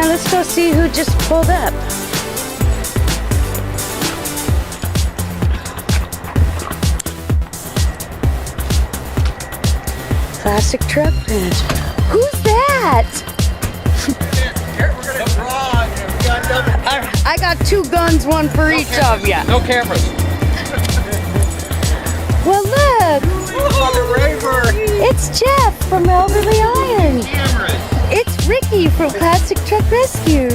Yeah, let's go see who just pulled up. Classic Truck Ranch. Who's that? We're gonna draw. I got 2 guns, one for each of you. No cameras. Well, look. It's Jeff from Elderly Iron. Cameras. It's Ricky from Classic Truck Rescue.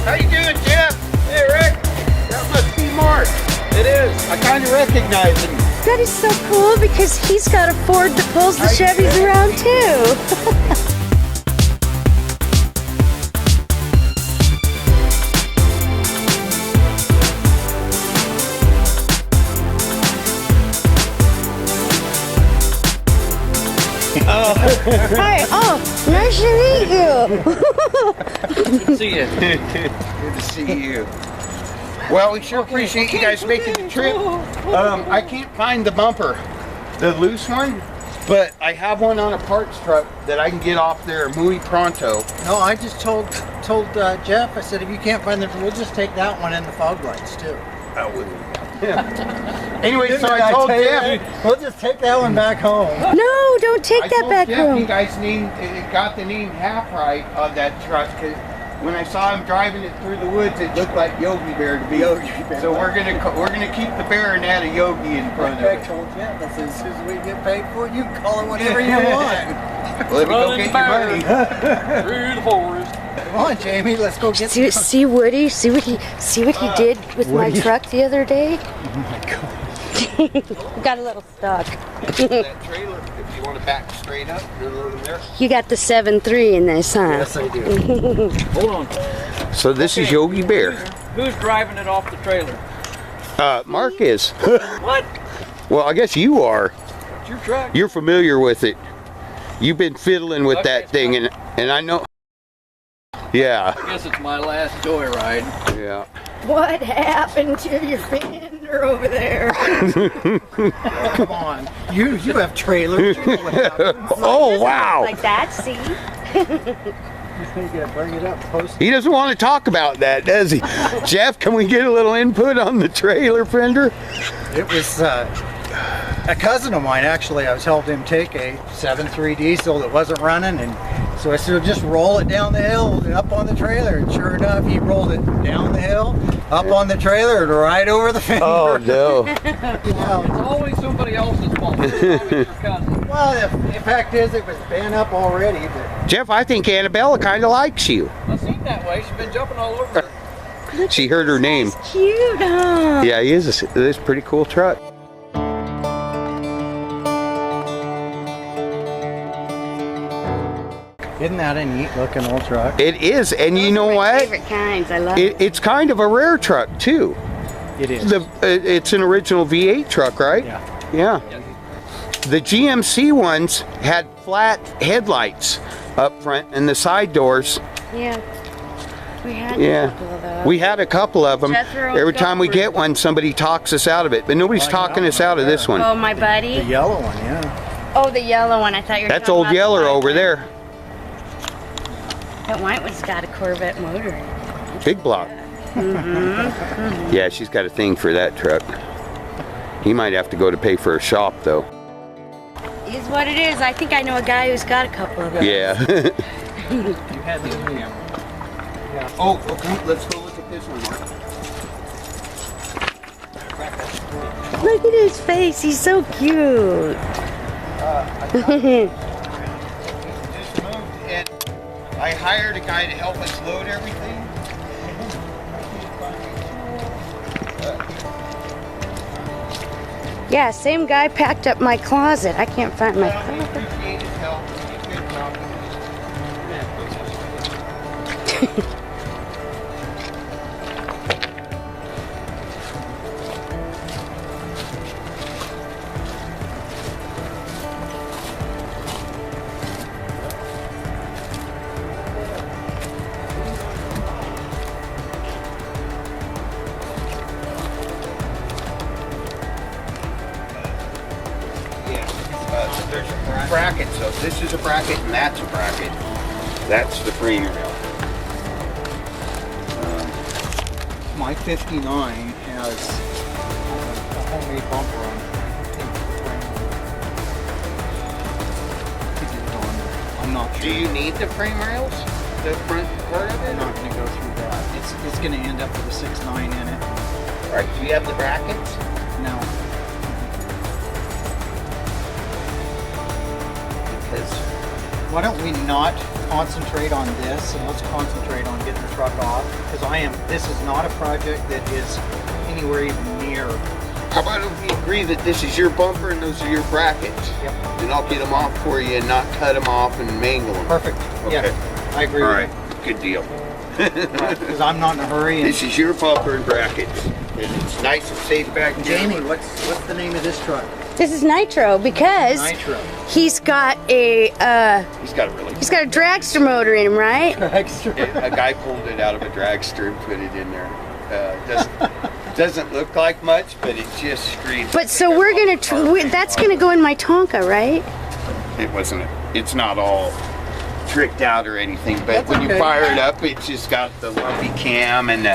How you doing, Jeff? Hey, Rick. That must be Mark. It is. I kind of recognize him. That is so cool because he's got a Ford that pulls the Chevys around too. Hi, nice to meet you. Good to see you. Good to see you. Well, we sure appreciate you guys making the trip. I can't find the bumper, the loose one, but I have one on a parts truck that I can get off there muy pronto. No, I just told Jeff, I said, if you can't find the, we'll just take that one and the fog lights too. I wouldn't. Anyway, so I told Jeff, we'll just take that one back home. No, don't take that back home. You guys got the name half right of that truck, because when I saw him driving it through the woods, it looked like Yogi Bear to me. So we're gonna keep the bear and add a Yogi in front of it. I told Jeff, I said, as soon as we get paid for it, you can call it whatever you want. Well, let me go get your money. Through the forest. Come on, Jamie, let's go get See Woody? See what he did with my truck the other day? Oh my God. Got a little stuck. That trailer, if you want to back straight up, you're loading there. You got the 7.3 in this, huh? Yes, I do. Hold on. So this is Yogi Bear. Who's driving it off the trailer? Mark is. What? Well, I guess you are. It's your truck. You're familiar with it. You've been fiddling with Okay, that thing, and I know. Yeah. I guess it's my last joyride. Yeah. What happened to your fender over there? Come on. You have trailers. You know what happens. Oh wow. Like that, see? You gotta bring it up close. He doesn't want to talk about that, does he? Jeff, can we get a little input on the trailer fender? It was a cousin of mine, actually. I was helping him take a 7.3 diesel that wasn't running, and so I said, just roll it down the hill and up on the trailer. And sure enough, he rolled it down the hill, up on the trailer, and right over the fender. Oh no. It's always somebody else's fault. This time it's your cousin. Well, the fact is, it was bent up already. But Jeff, I think Annabella kind of likes you. I seem that way. She's been jumping all over. She heard her name. Cute, huh? Yeah, he is. It is a pretty cool truck. isn't that a neat looking old truck? It is, and you know Those are my what? favorite kinds. I love it. It's kind of a rare truck too. It is. It's an original V8 truck, right? Yeah. Yeah. The GMC ones had flat headlights up front and the side doors. Yeah. We had a couple of those. We had a couple of them. Jethro Every time we Gopher. get one, somebody talks us out of it, but nobody's talking us out of this one. Oh, my buddy. The yellow one, yeah. Oh, the yellow one. I thought you were That's talking Old about the Yeller white over one. there. That white one's got a Corvette motor in it. Big block. Yeah, she's got a thing for that truck. He might have to go to pay for a shop though. Is what it is. I think I know a guy who's got a couple of those. Yeah. You had the camera. Oh, okay. Let's go look at this one. Look at his face. He's so cute. Just moved, and I hired a guy to help us load everything. Yeah, same guy packed up my closet. I can't find my We closet. appreciate his help. He did a good job. There's a bracket, so this is a bracket and that's a bracket. That's the frame rail. my 59 has a homemade bumper on it. I'm not Do sure. you need the frame rails? The front part of I'm it? not going to go through that. It's going to end up with a 6.9 in it. Alright, do you have the brackets? No. Because Why don't we not concentrate on this and let's concentrate on getting the truck off? Because this is not a project that is anywhere even near. how about if we agree that this is your bumper and those are your brackets? Yep. And I'll get them off for you and not cut them off and mangle them. Perfect. Okay. Yeah, I agree Alright, with good deal. you. Because I'm not in a hurry. And This is your bumper and brackets. And it's nice and safe back there. Jamie, what's the name of this truck? This is Nitro because Nitro. he's got a He's got a really he's got a dragster motor in him, right? Extra. a guy pulled it out of a dragster and put it in there. Doesn't look like much, but it just screams. But so we're gonna that's gonna go in my Tonka, right? It wasn't. It's not all tricked out or anything, but That's when you okay. fire it up, it's just got the lumpy cam and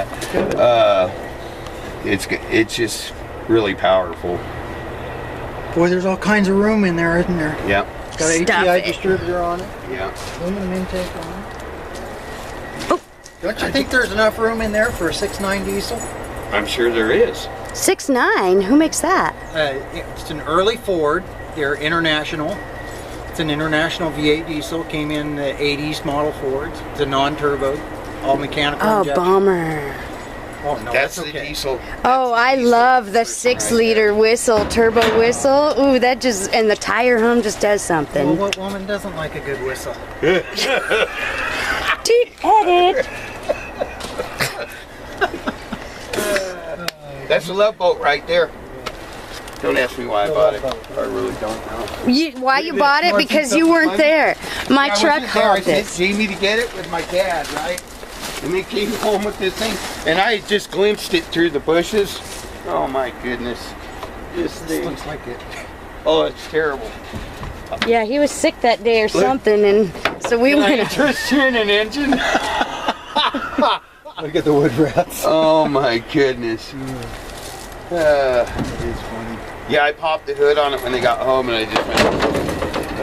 it's just really powerful. Boy, there's all kinds of room in there, isn't there? Yeah, Got an Stuff ATI it. distributor on it. yeah. Aluminum intake on it. Oh. Don't you think there's enough room in there for a 6.9 diesel? I'm sure there is. 6.9. Who makes that? It's an early Ford. They're international. It's an international V8 diesel. Came in the 80s model Fords. It's a non-turbo, all mechanical Oh, injection. bummer. Oh no, That's that's the okay. diesel. Oh, I love the 6-liter whistle, turbo whistle. Ooh, that just, and the tire hum just does Well, something. what woman doesn't like a good whistle? Dude, edit. That's a love boat right there. Don't ask me why I bought it. I really don't know. Why you bought it? Because you weren't there. My I truck wasn't there. I hauled sent this. Jamie to get it with my dad, right? And they came home with this thing, and I just glimpsed it through the bushes. Oh my goodness, this This thing! looks like it. Oh, it's terrible. Yeah, he was sick that day or something, and so we Can I went. interest you in an engine? Look at the wood rats. Oh my goodness. It's funny. Yeah, I popped the hood on it when they got home, and I just went,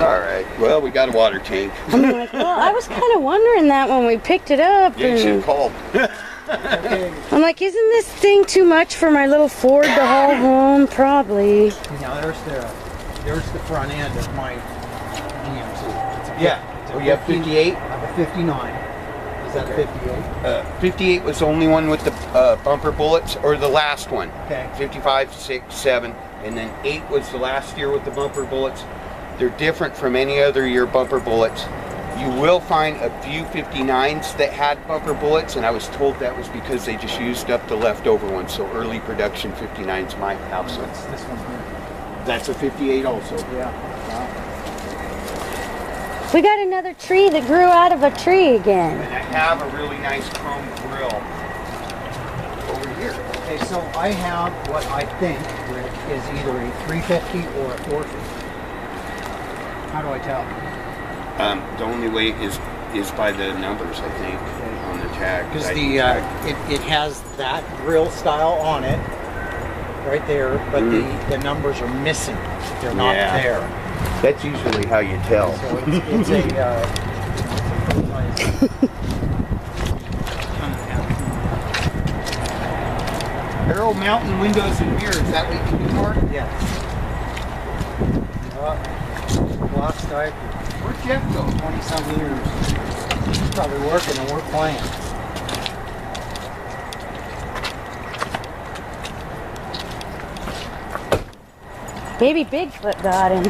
all right, well, we got a water tank. I'm like, well, I was kind of wondering that when we picked it up. Yeah, you should And have called. Okay. I'm like, isn't this thing too much for my little Ford to haul home? Probably. Now there's the front end of my GMC. It's a Yeah. Oh, you have 58? I have a 59. Is that Okay. a 58? 58 was the only one with the bumper bullets, or the last one. Okay. 55, 6, 7, and then 8 was the last year with the bumper bullets. They're different from any other year bumper bullets. You will find a few 59s that had bumper bullets, and I was told that was because they just used up the leftover ones, so early production 59s might have some. That's this one here. That's a 58 also. Yeah. Wow. We got another tree that grew out of a tree again. And I have a really nice chrome grill over here. Okay, so I have what I think Rick, is either a 350 or a 450. How do I tell? The only way is by the numbers, I think, on the tag. Because I the can it has that grill style on it, right there, but the numbers are missing. They're not Yeah. there. That's usually how you tell. So it's a. Arrow mountain windows and mirrors. Is that what you can do, Mark? Yes. Block stripe Where'd Jeff go? 20-some years. He's probably working and we're playing. Baby Bigfoot got him.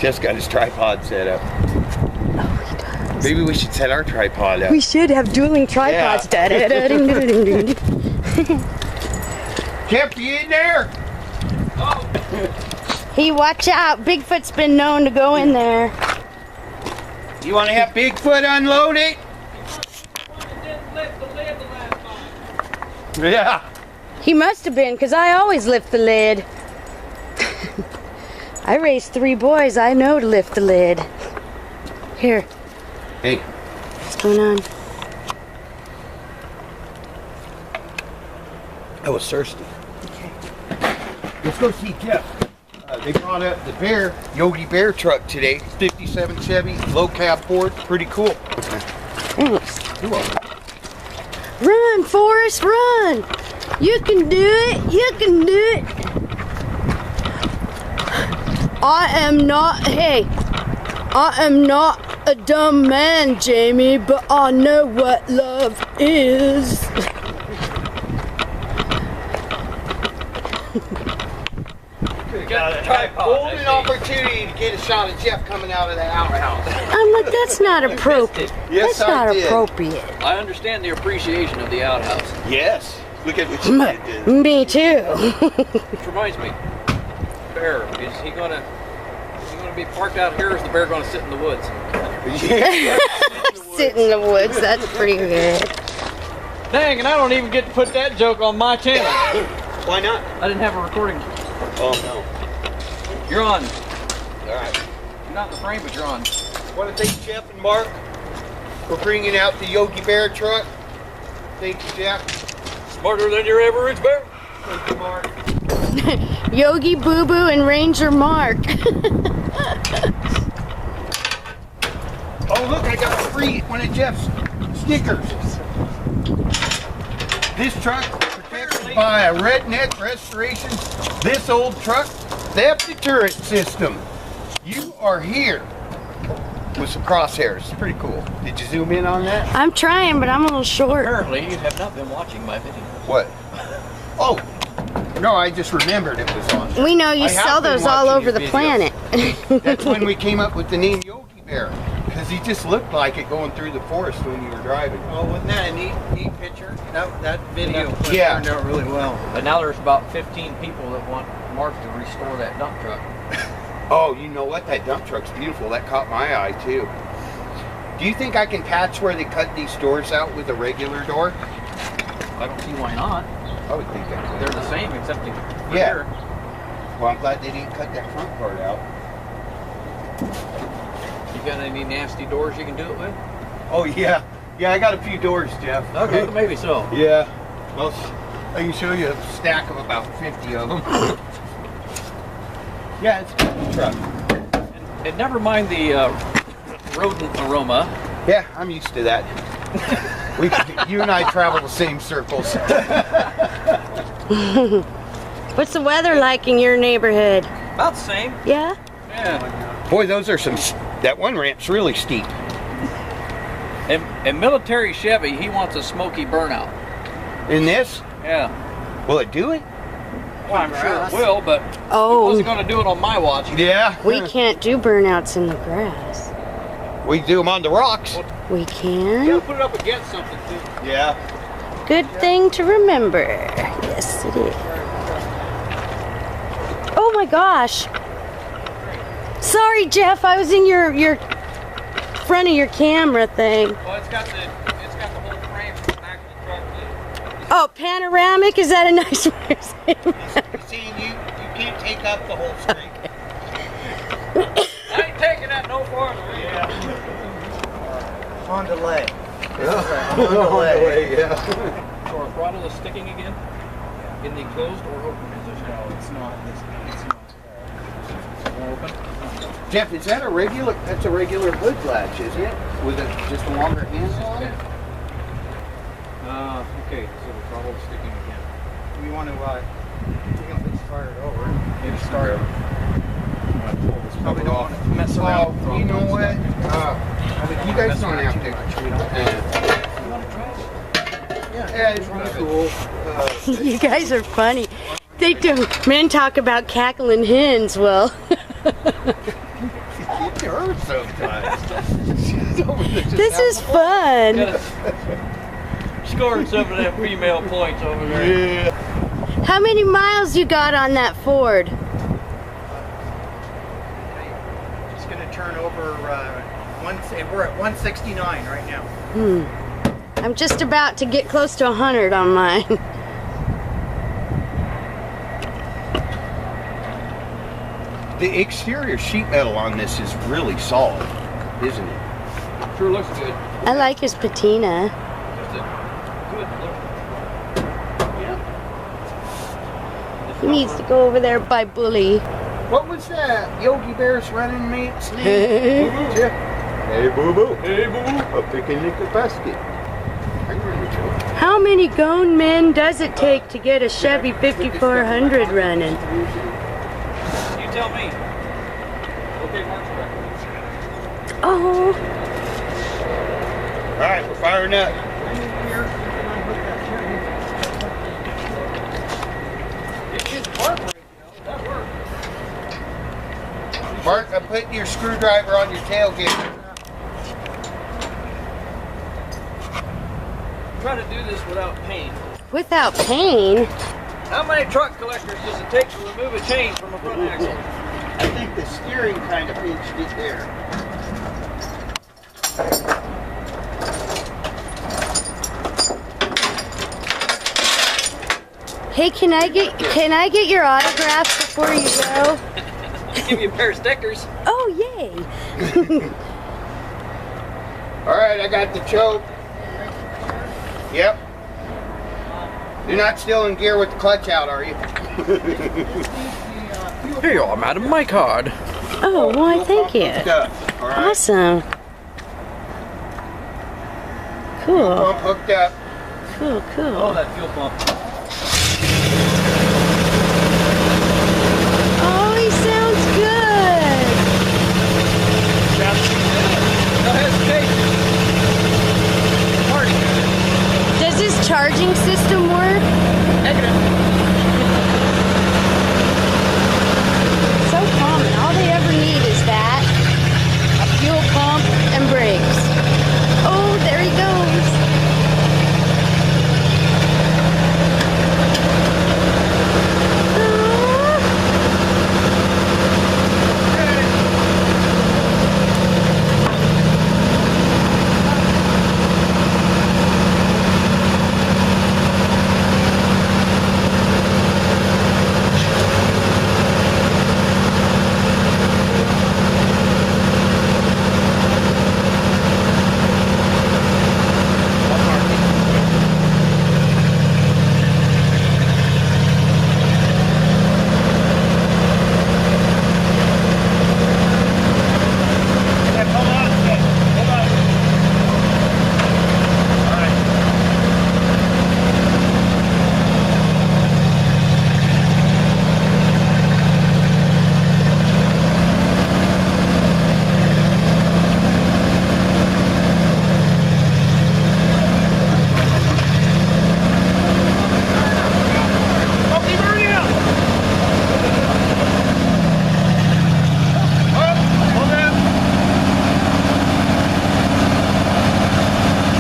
Jeff's got his tripod set up. Oh, he does. Maybe we should set our tripod up. We should have dueling tripods. Yeah. Da-da-da-ding-ding-ding-ding. Jeff, you in there? Hey, watch out. Bigfoot's been known to go in there. You want to have Bigfoot unload it? Yeah. He must have been, because I always lift the lid. I raised 3 boys. I know to lift the lid. Here, Hey, what's going on? I was thirsty. Okay. Let's go see Jeff. They brought up the Yogi Bear truck today. 57 Chevy, low cab Ford. Pretty cool. Thanks. You're welcome. Run, Forrest, run! You can do it. You can do it. I am not a dumb man, Jamie, but I know what love is. Golden opportunity to get a shot of Jeff coming out of the outhouse. I'm like, that's not appropriate. Yes, that's not I did. appropriate. I understand the appreciation of the outhouse. Yes. Look at what you did. Me too. Which reminds me, bear, is he gonna be parked out here, or is the bear gonna sit in the woods? Yeah. Sit in the woods. That's pretty good. Dang, and I don't even get to put that joke on my channel. Why not? I didn't have a recording. Oh no. You're on. All right. You're not in the frame, but you're on. Want to thank Jeff and Mark for bringing out the Yogi Bear truck. Thank you, Jeff. Smarter than your average bear. Thank you, Mark. Yogi Boo Boo and Ranger Mark. Oh look, I got a free one of Jeff's stickers. This truck protected by a Redneck Restoration This Old Truck Theft Deterrent System. You are here with some crosshairs. It's pretty cool. Did you zoom in on that? I'm trying, but I'm a little short. Apparently, you have not been watching my video. What? Oh, no, I just remembered it was on. We know you I have sell been those all watching over your the videos. planet. That's when we came up with the name Yogi Bear, because he just looked like it going through the forest when you were driving. Oh, wasn't that a neat picture? That video Yeah. turned out really well. But now there's about 15 people that want Mark to restore that dump truck. Oh, you know what? That dump truck's beautiful. That caught my eye, too. Do you think I can patch where they cut these doors out with a regular door? I don't see why not. I would think that They're the same, except for Yeah. here. Well, I'm glad they didn't cut that front part out. You got any nasty doors you can do it with? Oh, yeah. Yeah, I got a few doors, Jeff. Okay, maybe so. Yeah. Well, I can show you a stack of about 50 of them. Yeah, it's a good truck. And never mind the rodent aroma. Yeah, I'm used to that. You and I travel the same circles. What's the weather like in your neighborhood? About the same. Yeah? Yeah. Boy, those are some. That one ramp's really steep. And military Chevy, he wants a smoky burnout. In this, Yeah. will it do it? Well, I'm sure it will, but it Oh, wasn't going to do it on my watch. Yeah. we can't do burnouts in the grass. We do them on the rocks. We You can? gotta put it up against something too. Yeah. Good thing to remember. Yes, it is. Oh my gosh. Sorry, Jeff. I was in your front of your camera thing. Well, it's got the whole frame from the back of the truck. Oh, panoramic? Is that a nice way of saying that? See, you can't take up the whole screen. I ain't taking that no farther. On delay. On delay, yeah. So our throttle is sticking again in the closed or open position. No, it's not. It's More open. Jeff, is that a regular? That's a regular hood latch, isn't it? With just a longer handle on it. Okay, so the throttle is sticking again. we want to, we can at least fire it over. Maybe start. Probably don't want to mess Oh, around. you know what? You guys don't have to. Yeah, it's really cool. You guys are funny. They do. Men talk about cackling hens. Well, It hurts sometimes. this is fun. Scoring some of them female points over there. Yeah. How many miles you got on that Ford? It's going to turn over, we're at 169 right now. I'm just about to get close to 100 on mine. The exterior sheet metal on this is really solid, isn't it? Sure looks good. I like his patina. Just a good look. Yeah. He needs to go over there by Bully. What was that Yogi Bear's running mate's name? Jeff. Hey, boo-boo. Hey, boo-boo. A picnic basket. I remember Joe. How many grown men does it take to get a Chevy 5400 running? You tell me. Okay, Mark's back. Oh, All right, we're firing up. Mark, I'm putting your screwdriver on your tailgate. Try to do this without pain. without pain. How many truck collectors does it take to remove a chain from a front axle? I think the steering kind of pinched it there. Hey, can I get your autograph before you go? I'll give you a pair of stickers. Oh, yay. All right, I got the choke. Yep. You're not still in gear with the clutch out, are you? Here you are, madam. My card. Oh, why, thank you. All right. Awesome. Cool. Pump hooked up. Cool, Oh, cool. that fuel pump. Oh, he sounds good. No hesitation. Party. Does his charging system work? Negative. So common. All they ever need is that, a fuel pump, and brakes. Oh, there he goes.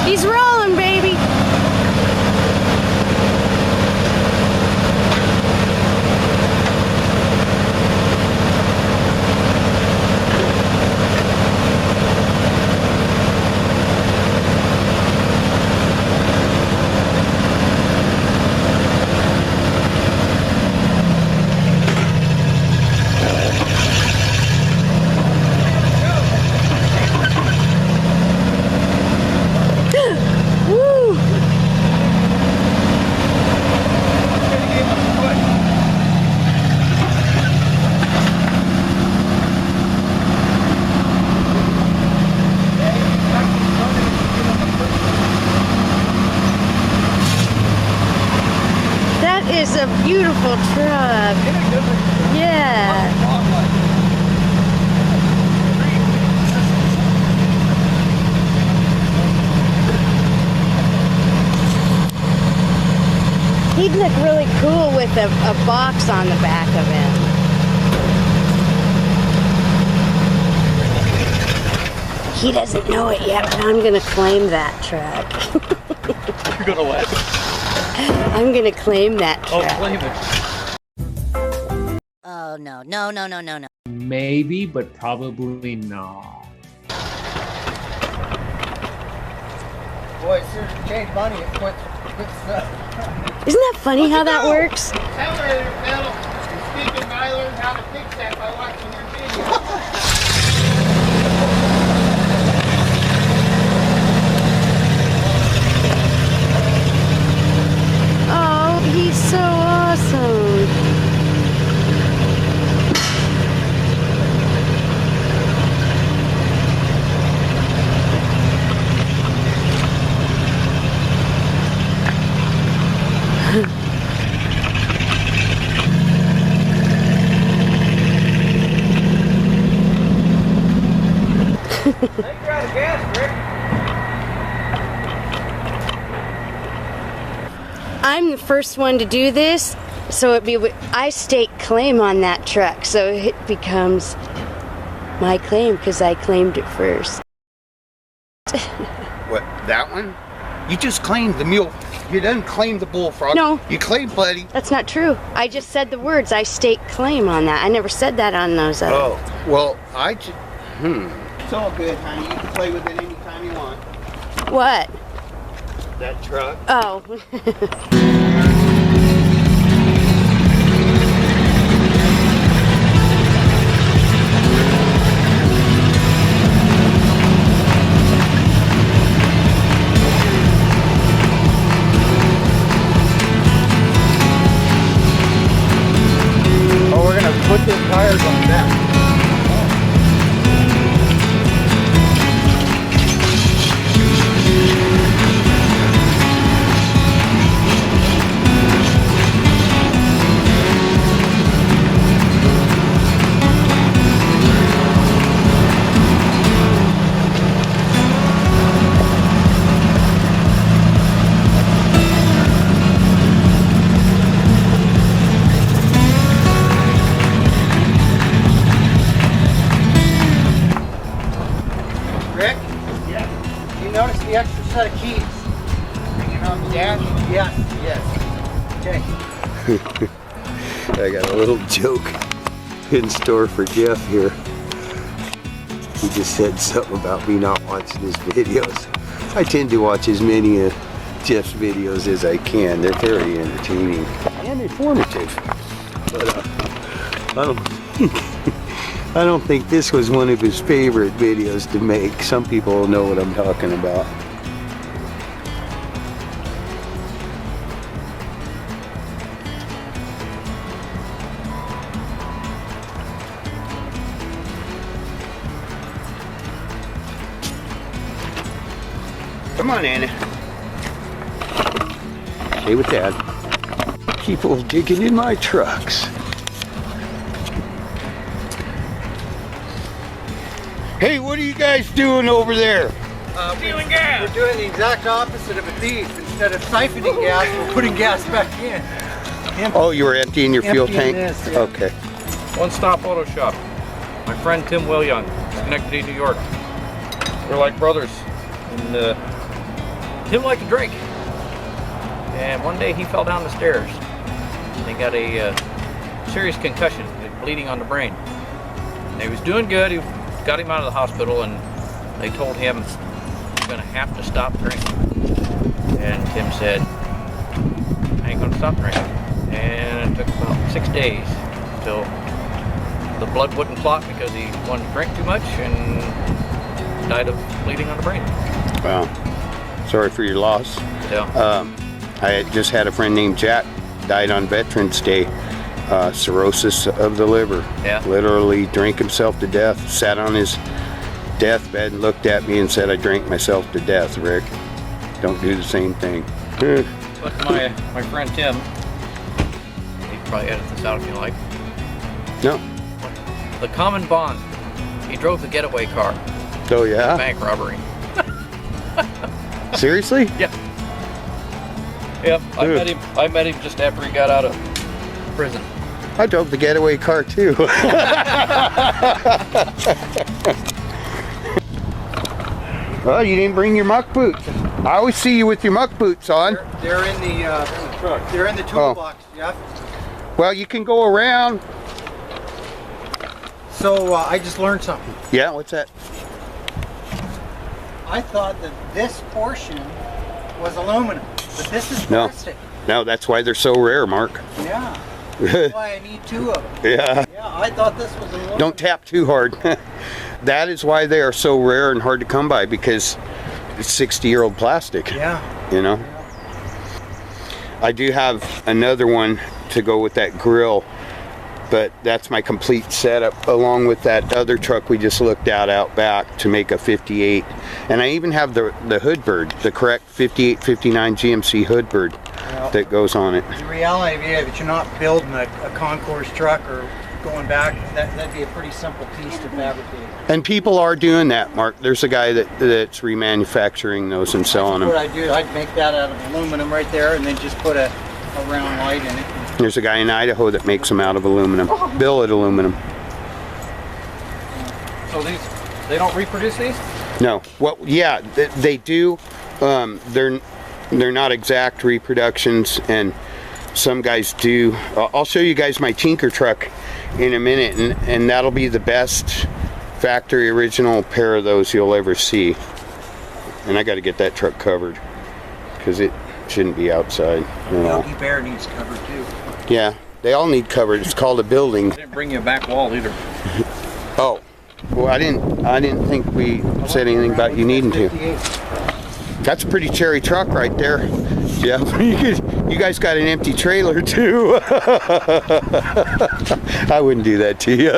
He's rolling, baby. Woo! That is a beautiful truck. Yeah. He'd look really cool with a box on the back of him. He doesn't know it yet, but I'm gonna claim that truck. You're gonna what? I'm gonna claim that Oh, truck. claim it. Oh, no, no, no, no, no, no. Maybe, but probably not. Boy, as soon as you change money, it quits stuff. Isn't that funny how that works? Accelerator pedal. Speaking, I learned how to fix that by watching your video. Oh, he's so awesome. think you're out of gas, Rick. I'm the first one to do this, so I stake claim on that truck, so it becomes my claim because I claimed it first. What, that one? You just claimed the mule. You didn't claim the bullfrog. No. You claimed Buddy. That's not true. I just said the words. I stake claim on that. I never said that on those other. Oh, well, It's all good, honey. You can play with it anytime you want. What? That truck. Oh. Oh, we're gonna put the tires on the back. Rick? Yeah. You notice the extra set of keys? Hanging on the dash? Yes. Yes. Okay. I got a little joke in store for Jeff here. He just said something about me not watching his videos. I tend to watch as many of Jeff's videos as I can. They're very entertaining and informative. But I don't think this was one of his favorite videos to make. Some people know what I'm talking about. Come on, Anna. Stay with Dad. People digging in my trucks. Hey, what are you guys doing over there? Stealing gas. We're doing the exact opposite of a thief. Instead of siphoning gas, we're putting gas back in. Oh, you were emptying your fuel Emptying tank? this, yeah. Okay. One-stop auto shop. My friend Tim Willion, Schenectady, New York. We're like brothers. And Tim liked to drink. And one day he fell down the stairs. And he got a serious concussion, bleeding on the brain. And he was doing good. He got him out of the hospital, and they told him he's going to have to stop drinking. And Tim said, I ain't going to stop drinking. And it took about 6 days till the blood wouldn't clot because he wanted to drink too much and died of bleeding on the brain. Wow. Sorry for your loss. So, I had just had a friend named Jack, died on Veterans Day. Cirrhosis of the liver. Yeah. Literally drank himself to death, sat on his deathbed and looked at me and said, I drank myself to death, Rick. Don't do the same thing. but my friend Tim, he'd probably edit this out if you like. No. The common bond. He drove the getaway car. Oh, yeah? Bank robbery. Seriously? Yep. I met him just after he got out of prison. I drove the getaway car too. Well, you didn't bring your muck boots. I always see you with your muck boots on. They're in the truck. They're in the toolbox, Jeff. Well, you can go around. So I just learned something. Yeah, what's that? I thought that this portion was aluminum, but this is No. plastic. No, that's why they're so rare, Mark. Yeah. That's why I need two of them. Yeah. Yeah, I thought this was aluminum. Don't tap too hard. That is why they are so rare and hard to come by, because it's 60-year-old plastic. Yeah. You know? I do have another one to go with that grill, but that's my complete setup along with that other truck we just looked at out back to make a 58. And I even have the hood bird, the correct 58, 59 GMC hood bird that goes on it. The reality is that you're not building a concourse truck or going back, that'd be a pretty simple piece to fabricate. And people are doing that, Mark. There's a guy that's remanufacturing those and selling them. What I'd do, I'd make that out of aluminum right there, and then just put a round light in it. There's a guy in Idaho that makes them out of aluminum, billet aluminum. So they don't reproduce these? No. Well, yeah, they do. They're not exact reproductions, and some guys do. I'll show you guys my Tinker truck in a minute, and that'll be the best factory original pair of those you'll ever see. And I got to get that truck covered because it shouldn't be outside. Yogi Bear needs covered too. Yeah, they all need covered. It's called a building. I didn't bring you a back wall either. Oh, well, I didn't think we said anything about you needing to. That's a pretty cherry truck right there. Yeah, you guys got an empty trailer too. I wouldn't do that to you.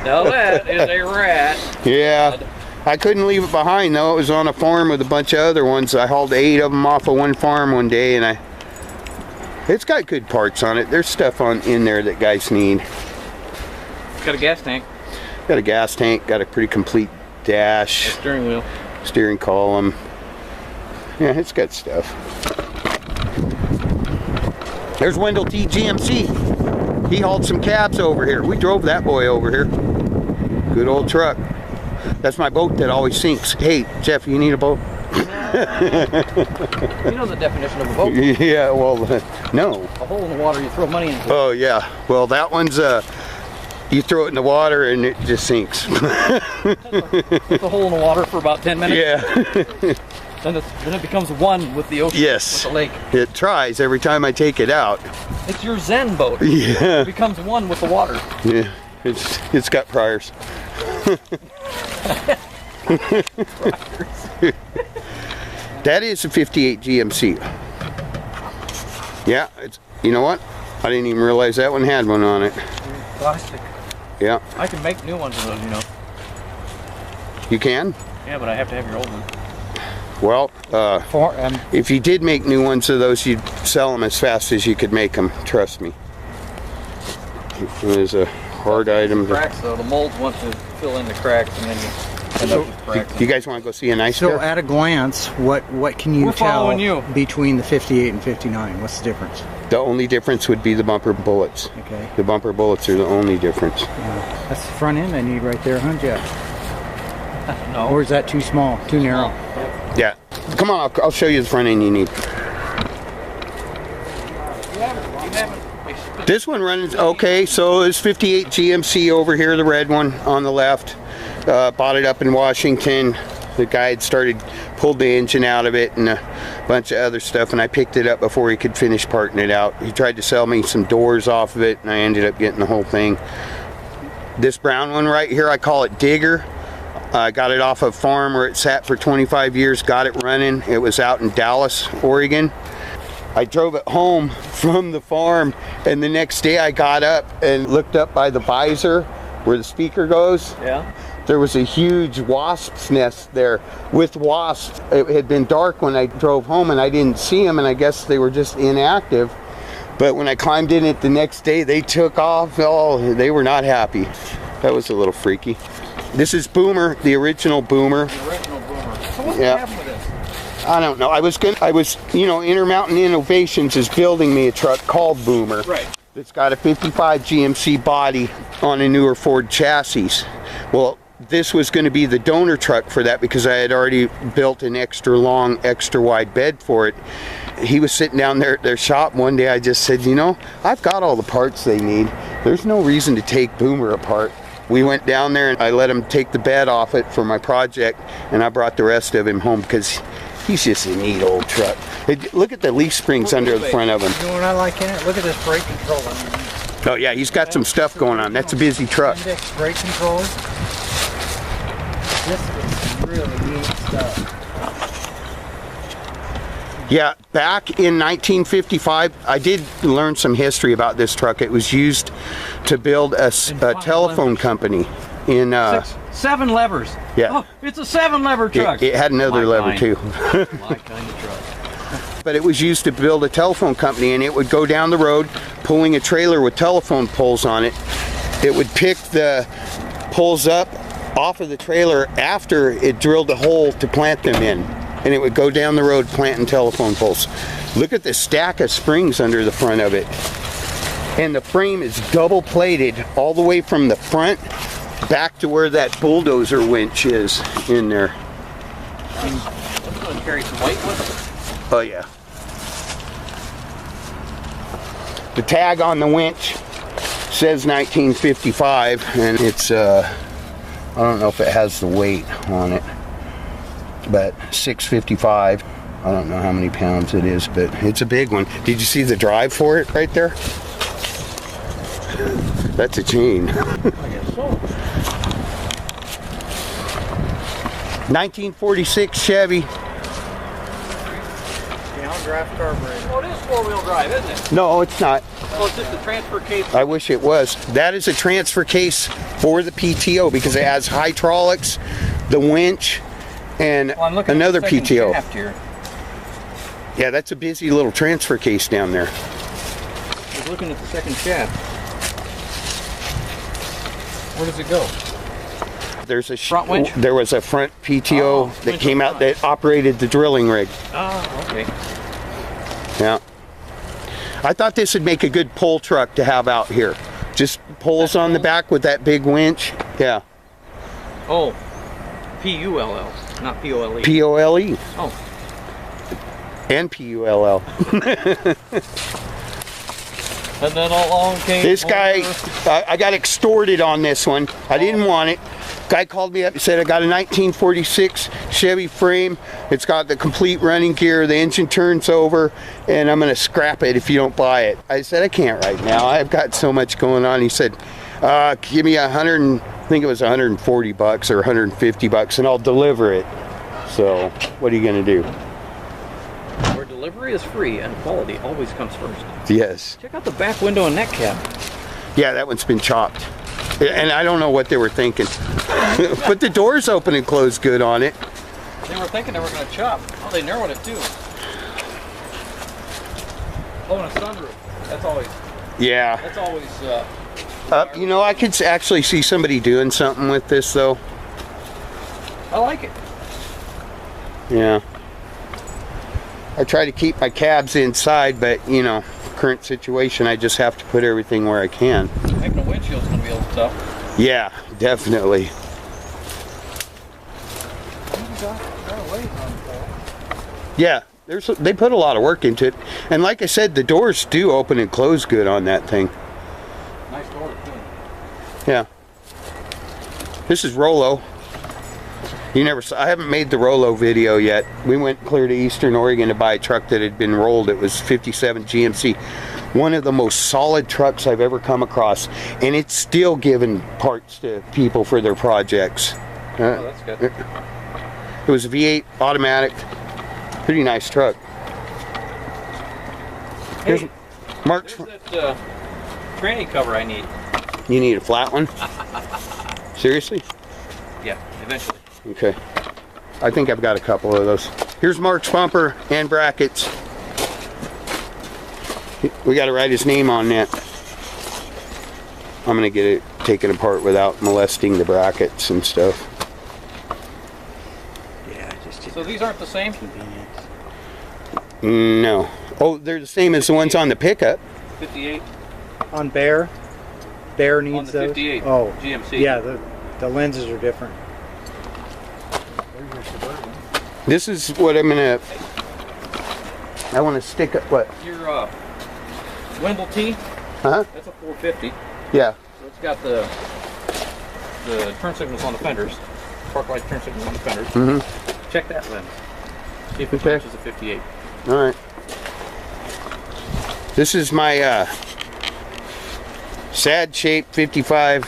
Now that is a rat. Yeah, I couldn't leave it behind though. It was on a farm with a bunch of other ones. I hauled 8 of them off of one farm one day, and it's got good parts on it. There's stuff in there that guys need. It's got a gas tank. Got a gas tank, got a pretty complete dash. A steering wheel. Steering column. Yeah, it's got stuff. There's Wendell T. GMC. He hauled some cabs over here. We drove that boy over here. Good old truck. That's my boat that always sinks. Hey, Jeff, you need a boat? You know the definition of a boat? Yeah, well, no. A hole in the water you throw money into. Oh, yeah. Well, that one's, you throw it in the water and it just sinks. It's a hole in the water for about 10 minutes. Yeah. Then it becomes one with the ocean. Yes. With the lake. It tries every time I take it out. It's your Zen boat. Yeah. It becomes one with the water. Yeah. It's got priors. That is a 58 GMC. Yeah, you know what? I didn't even realize that one had one on it. Plastic. Yeah. I can make new ones of those, you know. You can? Yeah, but I have to have your old one. Well, if you did make new ones of those, you'd sell them as fast as you could make them. Trust me. It was a hard item. Cracks though, the molds want to fill in the cracks, and then you end up with cracks. You guys want to go see a nice So pair? at a glance, what can you We're tell following you. between the 58 and 59? What's the difference? The only difference would be the bumper bullets. Okay. The bumper bullets are the only difference. That's the front end I need right there, huh, Jeff? No. Or is that too small, too narrow? Yeah. Come on, I'll show you the front end you need. This one runs okay, so it's 58 GMC over here, the red one on the left. Bought it up in Washington. The guy had pulled the engine out of it and a bunch of other stuff, and I picked it up before he could finish parting it out. He tried to sell me some doors off of it, and I ended up getting the whole thing. This brown one right here, I call it Digger. I got it off a farm where it sat for 25 years, got it running. It was out in Dallas, Oregon. I drove it home from the farm, and the next day I got up and looked up by the visor where the speaker goes. Yeah. There was a huge wasp's nest there with wasps. It had been dark when I drove home and I didn't see them, and I guess they were just inactive. But when I climbed in it the next day, they took off. Oh, they were not happy. That was a little freaky. This is Boomer, the original Boomer. The original Boomer. So what's Yeah. happened with this? I don't know. Intermountain Innovations is building me a truck called Boomer. Right. It's got a 55 GMC body on a newer Ford chassis. Well, this was going to be the donor truck for that because I had already built an extra long, extra wide bed for it. He was sitting down there at their shop one day. I just said, you know, I've got all the parts they need. There's no reason to take Boomer apart. We went down there and I let him take the bed off it for my project, and I brought the rest of him home because he's just a neat old truck. Look at the leaf springs under the front of him. You know what I like in it? Look at this brake control underneath. Oh yeah, he's got some stuff going on. That's a busy truck. Index brake controls. This is really neat stuff. Yeah, back in 1955, I did learn some history about this truck. It was used to build a telephone company in... 7 levers. Yeah. Oh, it's a 7-lever truck. It had another lever kind. too. My kind of truck. But it was used to build a telephone company, and it would go down the road pulling a trailer with telephone poles on it. it would pick the poles up off of the trailer after it drilled a hole to plant them in. And it would go down the road planting telephone poles. Look at the stack of springs under the front of it. And the frame is double plated all the way from the front back to where that bulldozer winch is in there. That's going to carry some weight with it. Oh yeah. The tag on the winch says 1955, and it's I don't know if it has the weight on it, but 655. I don't know how many pounds it is, but it's a big one. Did you see the drive for it right there? That's a chain. I guess so. 1946 Chevy. Draft carburetor. Oh, it is four-wheel drive, isn't it? No, it's not. Oh, it's just a transfer case. I wish it was. That is a transfer case for the PTO because it has hydraulics, the winch, and Well, I'm looking another at the second PTO. shaft here. Yeah, that's a busy little transfer case down there. I was looking at the second shaft. Where does it go? There's a Front winch? There was a front PTO that winch came up out front. that operated the drilling rig. Oh, okay. Yeah. I thought this would make a good pole truck to have out here. Just poles on the back with that big winch. Yeah. Oh, P-U-L-L, not P-O-L-E. P-O-L-E. Oh. And P-U-L-L. And then along came This guy, I got extorted on this one. I didn't want it. Guy called me up and said, I got a 1946 Chevy frame. It's got the complete running gear. The engine turns over, and I'm going to scrap it if you don't buy it. I said, I can't right now. I've got so much going on. He said, give me I think it was 140 bucks or 150 bucks, and I'll deliver it. So, what are you going to do? Where delivery is free and quality always comes first. Yes. Check out the back window and neck cap. Yeah, that one's been chopped. And I don't know what they were thinking. But the doors open and close good on it. They were thinking they were going to chop. Oh, they narrowed it too. Oh, and a sunroof. That's always, Yeah. You know, I could actually see somebody doing something with this, though. I like it. Yeah. I try to keep my cabs inside, but, you know, current situation, I just have to put everything where I can. Making a windshield's going to be a little tough. Yeah, definitely. Yeah, they put a lot of work into it. And like I said, the doors do open and close good on that thing. Nice door, too. Yeah. This is Rollo. You never saw, I haven't made the Rollo video yet. We went clear to Eastern Oregon to buy a truck that had been rolled. It was 57 GMC. One of the most solid trucks I've ever come across. And it's still giving parts to people for their projects. Oh, that's good. It was a V8 automatic. Pretty nice truck. Here's Hey, Mark's. there's that tranny cover I need. You need a flat one? Seriously? Yeah, eventually. Okay. I think I've got a couple of those. Here's Mark's bumper and brackets. We got to write his name on that. I'm going to get it taken apart without molesting the brackets and stuff. Yeah, just So these aren't the same? No. Oh, they're the same as the ones on the pickup. 58 on Bear. Bear on needs the those. 58 Oh, GMC. yeah, the lenses are different. This is what I'm going to... I want to stick up... What? Your Wimble T, Huh? that's a 450. Yeah. So it's got the turn signals on the fenders. Park light turn signals on the fenders. Mm-hmm. Check that lens. See if it Okay. matches a 58. All right. This is my sad shape 55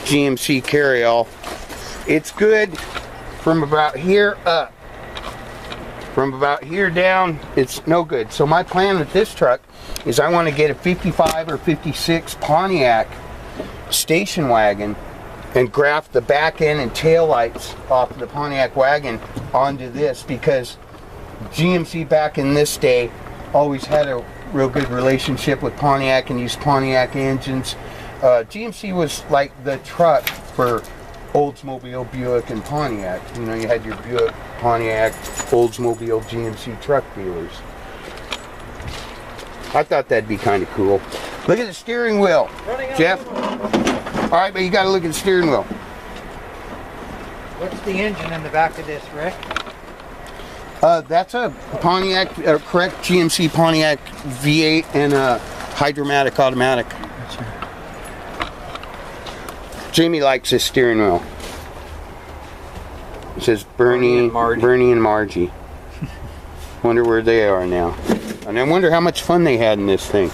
GMC carryall. It's good from about here up. From about here down, it's no good. So my plan with this truck is I want to get a 55 or 56 Pontiac station wagon and graft the back end and tail lights off the Pontiac wagon onto this, because GMC back in this day always had a real good relationship with Pontiac and used Pontiac engines. GMC was like the truck for Oldsmobile, Buick, and Pontiac. You know, you had your Buick, Pontiac, Oldsmobile, GMC truck dealers. I thought that'd be kind of cool. Look at the steering wheel, Jeff. All right, but you got to look at the steering wheel. What's the engine in the back of this, Rick? That's a Pontiac, correct GMC Pontiac V8 and a hydromatic automatic. Jamie likes his steering wheel. It says Bernie and Margie. Wonder where they are now. And I wonder how much fun they had in this thing.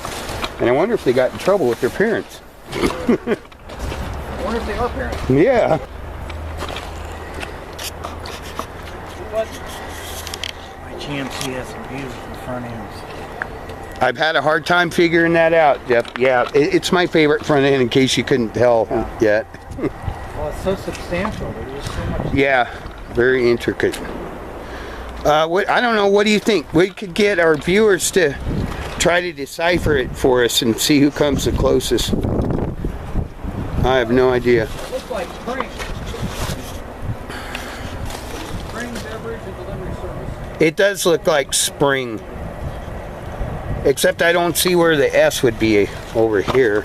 And I wonder if they got in trouble with their parents. I wonder if they are parents. Yeah. My GMC has some beautiful front ends. I've had a hard time figuring that out, Jeff. Yeah, it's my favorite front end in case you couldn't tell yet. Well, it's so substantial. There's so much. Yeah, very intricate. I don't know, what do you think? We could get our viewers to try to decipher it for us and see who comes the closest. I have no idea. It looks like spring. Spring beverage and delivery service. It does look like spring. Except I don't see where the S would be over here.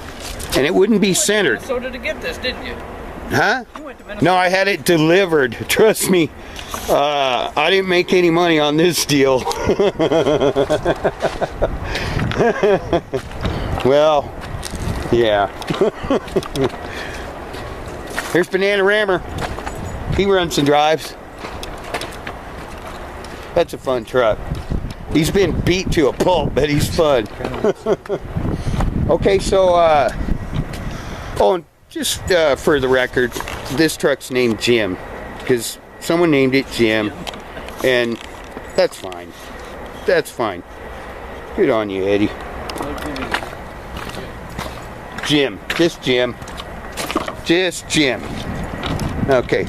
And it wouldn't be centered. So did you get this, didn't you? Huh? You went to Minnesota. No, I had it delivered. Trust me. I didn't make any money on this deal. Well, yeah. Here's Banana Rammer. He runs and drives. That's a fun truck. He's been beat to a pulp, but he's fun. Okay, so, oh, and just for the record, this truck's named Jim, because someone named it Jim, and that's fine. That's fine. Good on you, Eddie. Jim. Just Jim. Just Jim. Okay.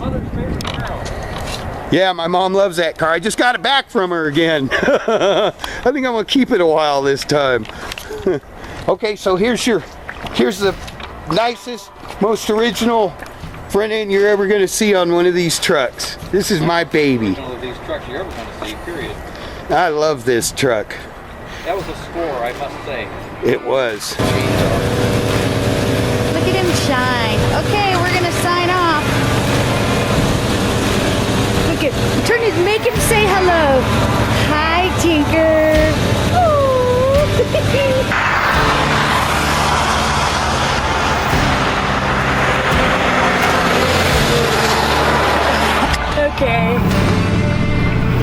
Yeah, my mom loves that car. I just got it back from her again. I think I'm gonna keep it a while this time. Okay, so here's the nicest, most original front end you're ever gonna see on one of these trucks. This is my baby. One of these trucks you're ever gonna see, period. I love this truck. That was a score, I must say. It was. Look at him shine. Okay, we're gonna sign off. Look at, make him say hello. Hi, Tinker. Okay.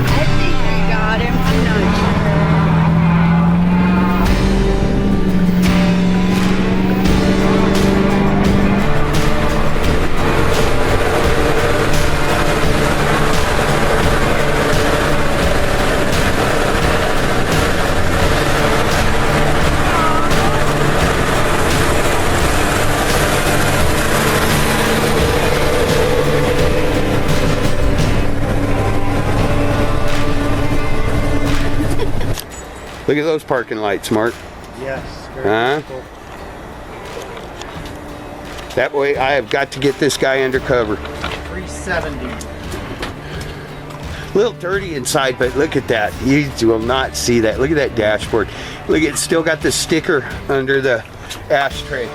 I think we got him. I'm not sure. Look at those parking lights, Mark. Yes. Very cool. That way I have got to get this guy undercover. 370. A little dirty inside, but look at that. You will not see that. Look at that dashboard. Look, it's still got the sticker under the ashtray.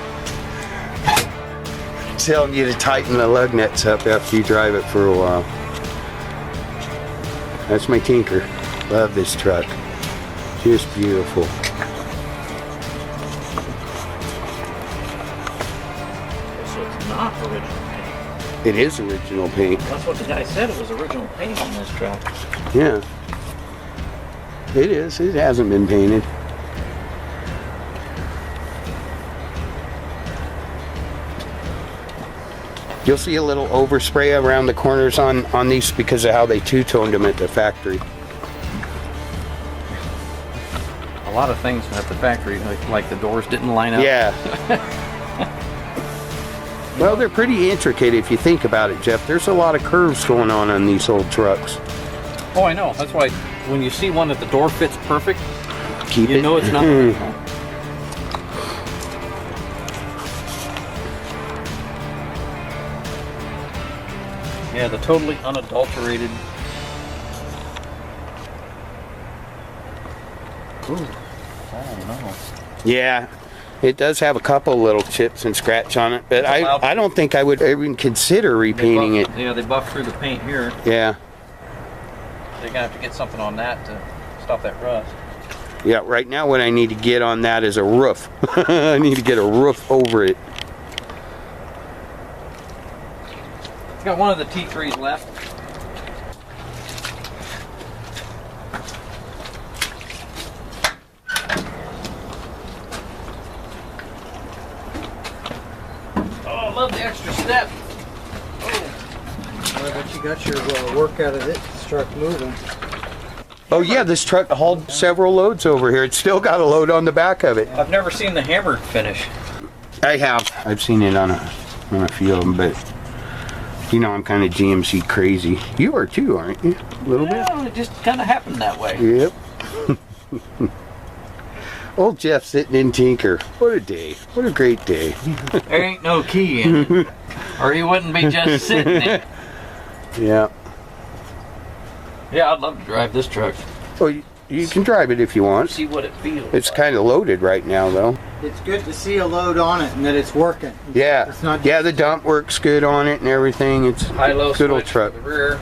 Telling you to tighten the lug nuts up after you drive it for a while. That's my Tinker. Love this truck. Just beautiful. So it's not original paint. It is original paint. That's what the guy said, it was original paint on this truck. Yeah. It is. It hasn't been painted. You'll see a little overspray around the corners on these because of how they two-toned them at the factory. A lot of things at the factory, like the doors didn't line up. Yeah. Well, they're pretty intricate if you think about it, Jeff. There's a lot of curves going on these old trucks. Oh, I know. That's why when you see one that the door fits perfect, Keep you it. know it's not original. Yeah, the totally unadulterated. Ooh, I don't know. Yeah, it does have a couple little chips and scratch on it, but I don't think I would even consider repainting it. Yeah, they buffed through the paint here. Yeah. They're gonna have to get something on that to stop that rust. Yeah, right now what I need to get on that is a roof. I need to get a roof over it. It's got one of the T3s left. Oh, I love the extra step. Well, but you got your work out of this truck moving. Oh yeah, this truck hauled several loads over here. It's still got a load on the back of it. I've never seen the hammered finish. I have. I've seen it on a few of them, but you know I'm kind of GMC crazy. You are too, aren't you? A little bit? Well, it just kind of happened that way. Yep. Old Jeff sitting in Tinker. What a day. What a great day. There ain't no key in it, or he wouldn't be just sitting there. Yeah. Yeah, I'd love to drive this truck. Well, you can drive it if you want. See what it feels. It's kind of loaded right now, though. It's good to see a load on it and that it's working. Yeah. It's not Yeah, the dump works good on it and everything. It's High-low good old switch truck. for the rear.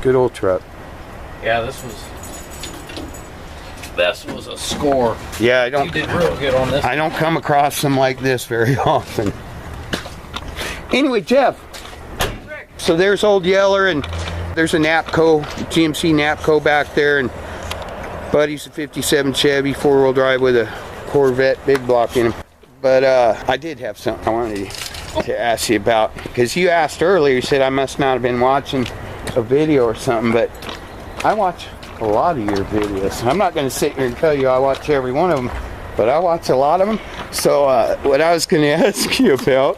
Good old truck. Yeah, this was a score. Yeah, You did real good on this. I don't come across them like this very often. Anyway, Jeff. So there's Old Yeller, and there's a Napco, GMC Napco back there, and Buddy's a 57 Chevy 4-wheel drive with a Corvette big block in him. But I did have something I wanted to ask you about, because you asked earlier, you said I must not have been watching a video or something, but I watch a lot of your videos. I'm not going to sit here and tell you I watch every one of them, but I watch a lot of them. So what I was going to ask you about,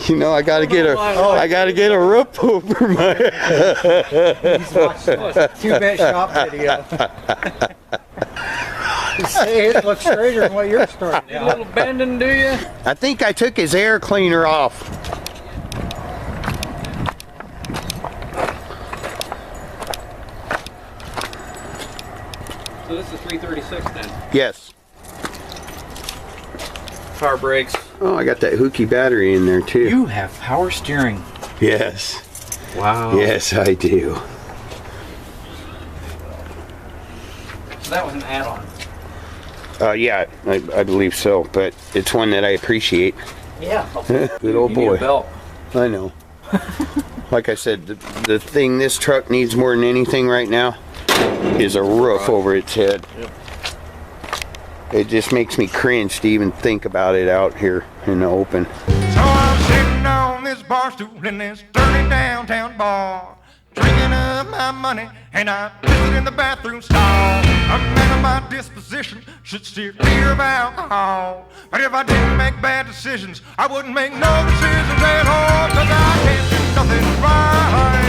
you know, I got to get a roof over my. He's watching a 2-bit shop video. Hey, it looks straighter than what you're starting. Need a little bending, do you? I think I took his air cleaner off. So this is 336 then. Yes. Power brakes. Oh, I got that Hookie battery in there too. You have power steering. Yes. Wow. Yes, I do. So that was an add-on. Yeah, I believe so, but it's one that I appreciate. Yeah. Good old You need boy. a belt. I know. Like I said, the thing this truck needs more than anything right now is a roof over its head. Yep. It just makes me cringe to even think about it out here in the open. So I'm sitting on this bar stool in this dirty downtown bar, drinking up my money, and I piss it in the bathroom stall. A man of my disposition should steer clear of alcohol. But if I didn't make bad decisions, I wouldn't make no decisions at all, 'cause I can't do nothing right.